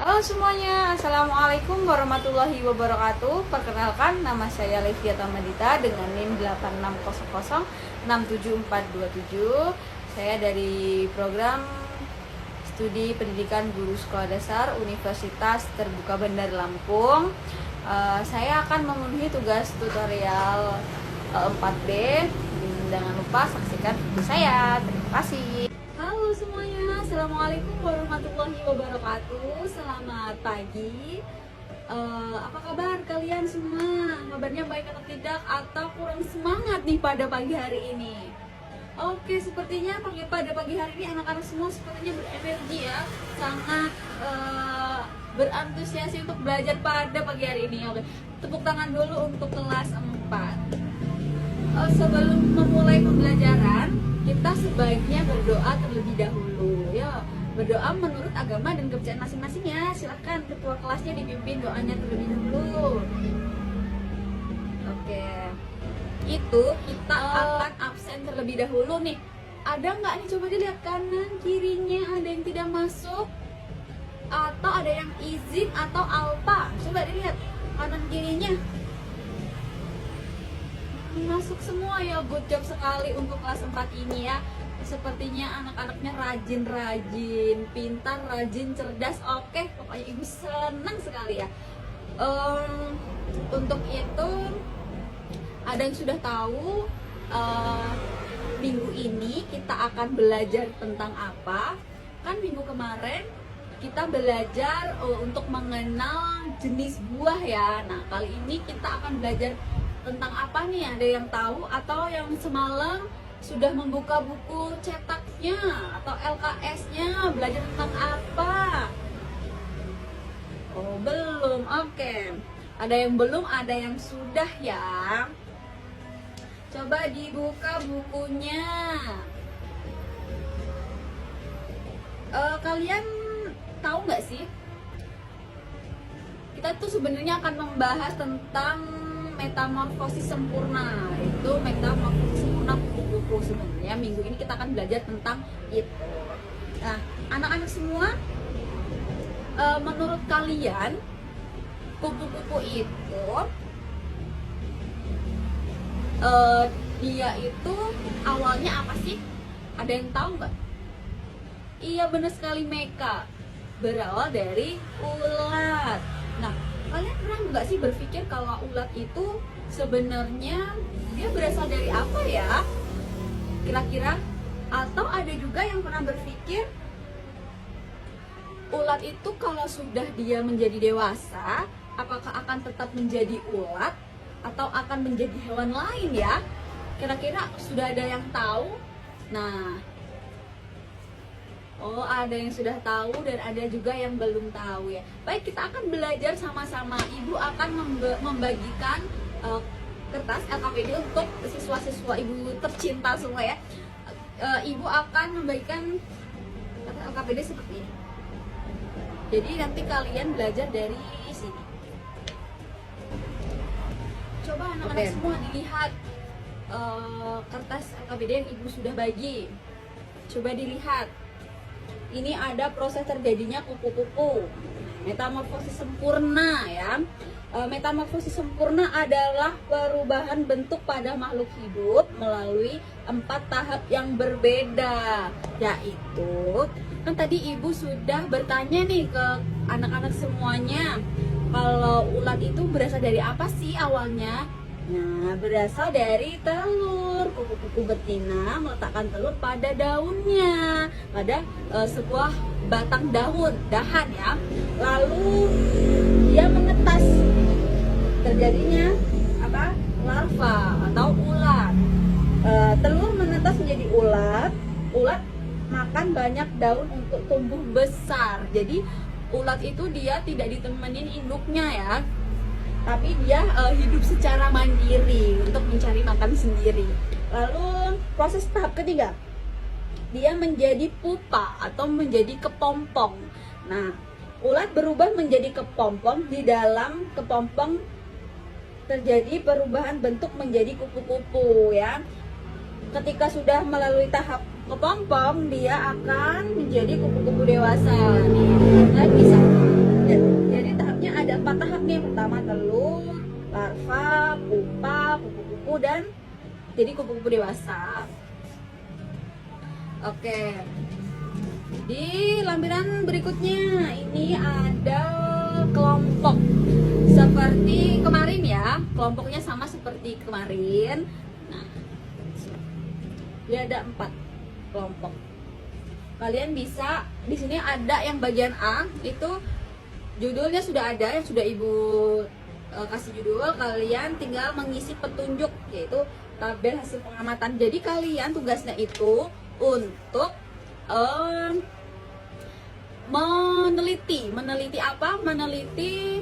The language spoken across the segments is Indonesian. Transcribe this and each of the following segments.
Halo semuanya, Assalamualaikum warahmatullahi wabarakatuh. Perkenalkan, nama saya Livia Tamadita dengan NIM 8600674427. Saya dari program studi pendidikan guru sekolah dasar Universitas Terbuka Bandar Lampung. Saya akan memenuhi tugas tutorial 4B. Jangan lupa saksikan video saya. Terima kasih. Halo semuanya, Assalamualaikum warahmatullahi wabarakatuh. Selamat pagi. Apa kabar kalian semua? Kabarnya baik atau tidak? Atau kurang semangat nih pada pagi hari ini? Oke, sepertinya pada pagi hari ini anak-anak semua sepertinya berenergi ya. Sangat berantusiasi untuk belajar pada pagi hari ini. Oke, tepuk tangan dulu untuk kelas 4. Sebelum memulai pembelajaran, kita sebaiknya berdoa terlebih dahulu ya. Berdoa menurut agama dan kepercayaan masing-masing ya. Silahkan ketua kelasnya dipimpin doanya terlebih dahulu. Oke, itu kita akan absen terlebih dahulu nih. Ada nggak nih, coba dilihat kanan kirinya, ada yang tidak masuk atau ada yang izin atau alpa. Coba dilihat kanan kirinya. Masuk semua ya, good job sekali untuk kelas 4 ini ya. Sepertinya anak-anaknya rajin, pintar, rajin, cerdas. Oke, pokoknya ibu senang sekali ya. Untuk itu ada yang sudah tahu minggu ini kita akan belajar tentang apa? Kan minggu kemarin kita belajar untuk mengenal jenis buah ya. Nah, kali ini kita akan belajar tentang apa nih? Ada yang tahu atau yang semalam sudah membuka buku cetaknya atau LKS-nya, belajar tentang apa? Oh, belum. Oke. Ada yang belum, ada yang sudah ya. Coba dibuka bukunya. Kalian tahu nggak sih? Kita tuh sebenarnya akan membahas tentang metamorfosis sempurna. Itu metamorfosis sempurna kupu-kupu. Sebenarnya minggu ini kita akan belajar tentang itu. Nah, anak-anak semua, menurut kalian kupu-kupu itu dia itu awalnya apa sih? Ada yang tahu nggak? Iya, benar sekali Meka. Berawal dari ulat. Nah, kalian pernah nggak sih berpikir kalau ulat itu sebenarnya dia berasal dari apa ya? Kira-kira? Atau ada juga yang pernah berpikir ulat itu kalau sudah dia menjadi dewasa, apakah akan tetap menjadi ulat atau akan menjadi hewan lain ya? Kira-kira sudah ada yang tahu? Nah, oh, ada yang sudah tahu dan ada juga yang belum tahu ya. Baik, kita akan belajar sama-sama. Ibu akan membagikan kertas LKPD untuk siswa-siswa ibu tercinta semua ya. Ibu akan membagikan kertas LKPD seperti ini. Jadi nanti kalian belajar dari sini. Coba anak-anak semua dilihat kertas LKPD yang ibu sudah bagi. Coba dilihat. Ini ada proses terjadinya kupu-kupu, metamorfosis sempurna ya. Metamorfosis sempurna adalah perubahan bentuk pada makhluk hidup melalui 4 tahap yang berbeda. Yaitu, kan tadi ibu sudah bertanya nih ke anak-anak semuanya, kalau ulat itu berasal dari apa sih awalnya? Nah, berasal dari telur. Kupu-kupu betina meletakkan telur pada daunnya, pada sebuah batang dahan ya. Lalu dia menetas. Terjadinya apa? Larva atau ulat. Telur menetas menjadi ulat. Ulat makan banyak daun untuk tumbuh besar. Jadi ulat itu dia tidak ditemenin induknya ya, tapi dia hidup secara mandiri untuk mencari makan sendiri. Lalu proses tahap ketiga, dia menjadi pupa atau menjadi kepompong. Nah, ulat berubah menjadi kepompong. Di dalam kepompong terjadi perubahan bentuk menjadi kupu-kupu ya. Ketika sudah melalui tahap kepompong, dia akan menjadi kupu-kupu dewasa. Nih, bisa dan jadi kupu-kupu dewasa. Oke, di lampiran berikutnya ini ada kelompok seperti kemarin ya, kelompoknya sama seperti kemarin. Nah, dia ada 4 kelompok. Kalian bisa di sini ada yang bagian A itu judulnya sudah ada, yang sudah ibu kasih judul. Kalian tinggal mengisi petunjuk yaitu tabel hasil pengamatan. Jadi kalian tugasnya itu untuk meneliti apa? Meneliti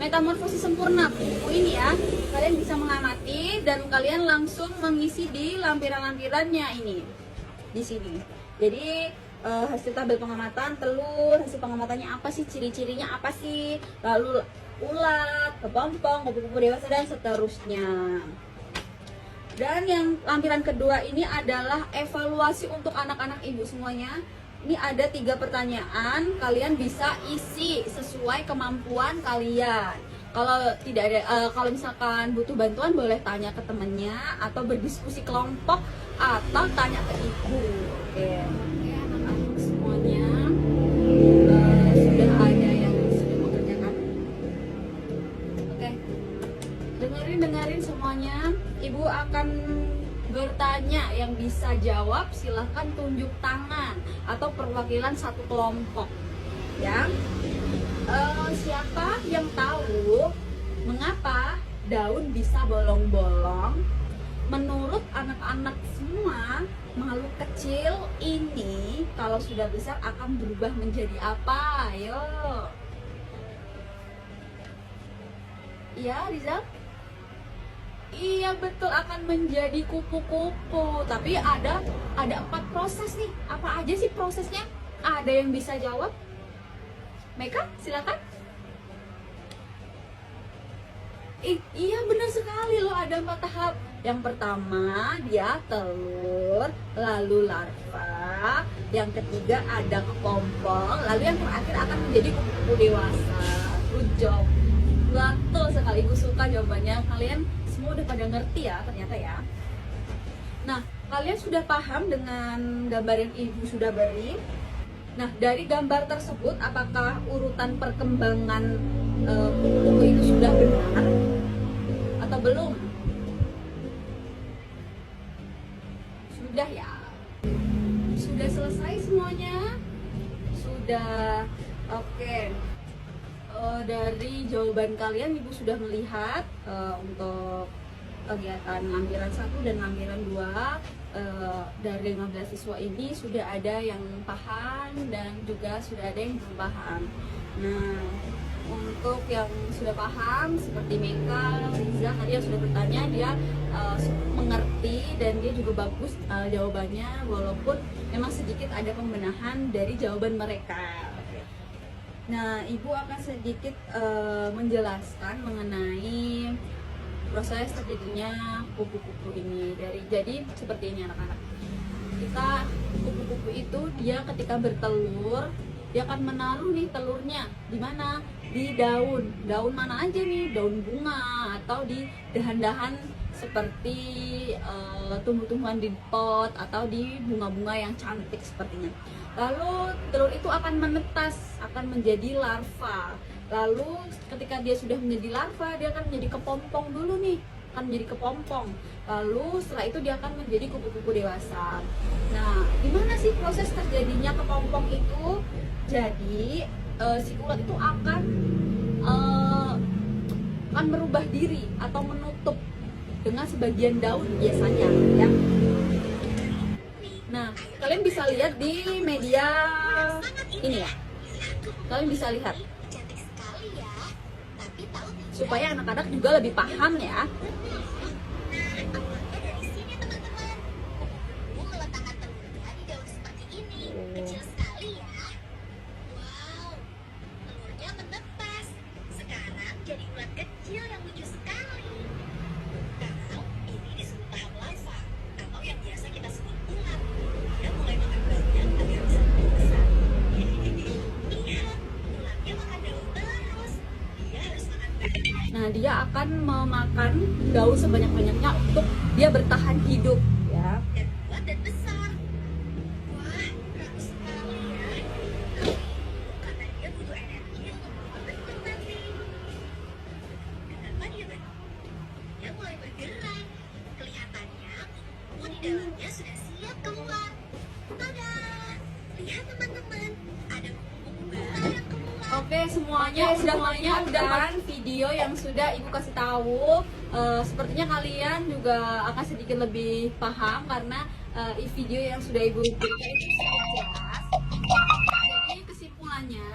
metamorfosis sempurna buku ini ya. Kalian bisa mengamati dan kalian langsung mengisi di lampiran-lampirannya ini di sini. Jadi hasil tabel pengamatan telur, hasil pengamatannya apa sih, ciri-cirinya apa sih, lalu ulat, kepompong, kupu-kupu dewasa dan seterusnya. Dan yang lampiran kedua ini adalah evaluasi untuk anak-anak ibu semuanya. Ini ada 3 pertanyaan, kalian bisa isi sesuai kemampuan kalian. Kalau tidak ada, kalau misalkan butuh bantuan boleh tanya ke temennya atau berdiskusi kelompok atau tanya ke ibu. Oke, anak-anak semuanya sudah ada yang sudah mengerjakan. Oke, dengerin semuanya. Ibu akan bertanya, yang bisa jawab silahkan tunjuk tangan atau perwakilan satu kelompok ya. Siapa yang tahu mengapa daun bisa bolong-bolong? Menurut anak-anak semua, makhluk kecil ini kalau sudah besar akan berubah menjadi apa? Ayo. Iya, Rizal? Iya betul, akan menjadi kupu-kupu. Tapi ada 4 proses nih. Apa aja sih prosesnya? Ada yang bisa jawab? Meka, silakan. Iya benar sekali loh, ada 4 tahap. Yang pertama dia telur, lalu larva. Yang ketiga ada kepompong, lalu yang terakhir akan menjadi kupu-kupu dewasa. Good job. Betul sekali, Ibu suka jawabannya. Kalian semua udah pada ngerti ya ternyata ya. Nah, kalian sudah paham dengan gambar yang Ibu sudah beri? Nah, dari gambar tersebut apakah urutan perkembangan kupu-kupu itu sudah benar atau belum? Sudah ya? Sudah selesai semuanya? Sudah. Oke. Dari jawaban kalian Ibu sudah melihat untuk kegiatan lampiran 1 dan lampiran 2 dari 15 siswa ini sudah ada yang paham dan juga sudah ada yang belum paham. Nah, untuk yang sudah paham seperti Meka, Riza tadi yang sudah bertanya, dia mengerti dan dia juga bagus jawabannya walaupun memang sedikit ada pembenahan dari jawaban mereka. Nah, Ibu akan sedikit menjelaskan mengenai proses terjadinya kupu-kupu ini. Jadi seperti ini anak-anak. Kupu-kupu itu dia ketika bertelur, dia akan menaruh nih telurnya di mana? Di daun. Daun mana aja nih? Daun bunga atau di dahan-dahan seperti tumbuh-tumbuhan di pot atau di bunga-bunga yang cantik sepertinya. Lalu telur itu akan menetas, akan menjadi larva. Lalu ketika dia sudah menjadi larva, dia akan menjadi kepompong dulu nih, akan menjadi kepompong. Lalu setelah itu dia akan menjadi kupu-kupu dewasa. Nah, gimana sih proses terjadinya kepompong itu? Jadi si ulat itu akan merubah diri atau menutup dengan sebagian daun biasanya ya. Nah, kalian bisa lihat di media ini ya. Kalian bisa lihat. Supaya anak-anak juga lebih paham ya. Nah, dia akan memakan daun sebanyak-banyaknya untuk dia bertahan hidup ya. Dan kuat dan besar. Wah, bagus sekali ya. Tapi karena dia butuh energi untuk membentuk nanti. Kenapa dia bentuk? Dia mulai bergerak. Kelihatannya kupu di dalamnya sudah siap keluar. Tada! Lihat teman-teman, ada kupu-kupu besar yang keluar. Oke, semuanya udah kan video yang sudah ibu kasih tahu. Sepertinya kalian juga akan sedikit lebih paham karena video yang sudah ibu berikan itu cukup jelas. Jadi kesimpulannya,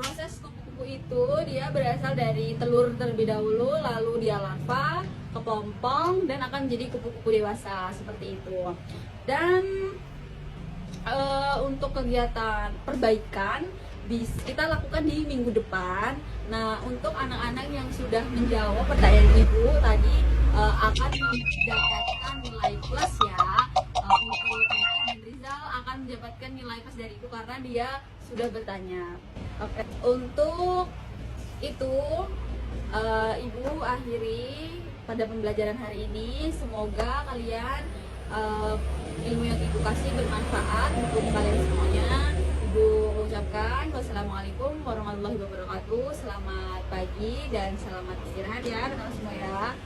proses kupu-kupu itu dia berasal dari telur terlebih dahulu, lalu dia larva, kepompong, dan akan menjadi kupu-kupu dewasa seperti itu. Dan untuk kegiatan perbaikan kita lakukan di minggu depan. Nah, untuk anak-anak yang sudah menjawab pertanyaan ibu tadi akan mendapatkan nilai plus ya. Untuk Mika dan Rizal akan mendapatkan nilai plus dari ibu karena dia sudah bertanya. Oke. Untuk itu ibu akhiri pada pembelajaran hari ini. Semoga kalian ilmu yang ibu kasih bermanfaat untuk kalian semuanya. Ibu ucapkan wassalamualaikum warahmatullahi wabarakatuh. Selamat pagi dan selamat istirahat ya teman-teman semua ya.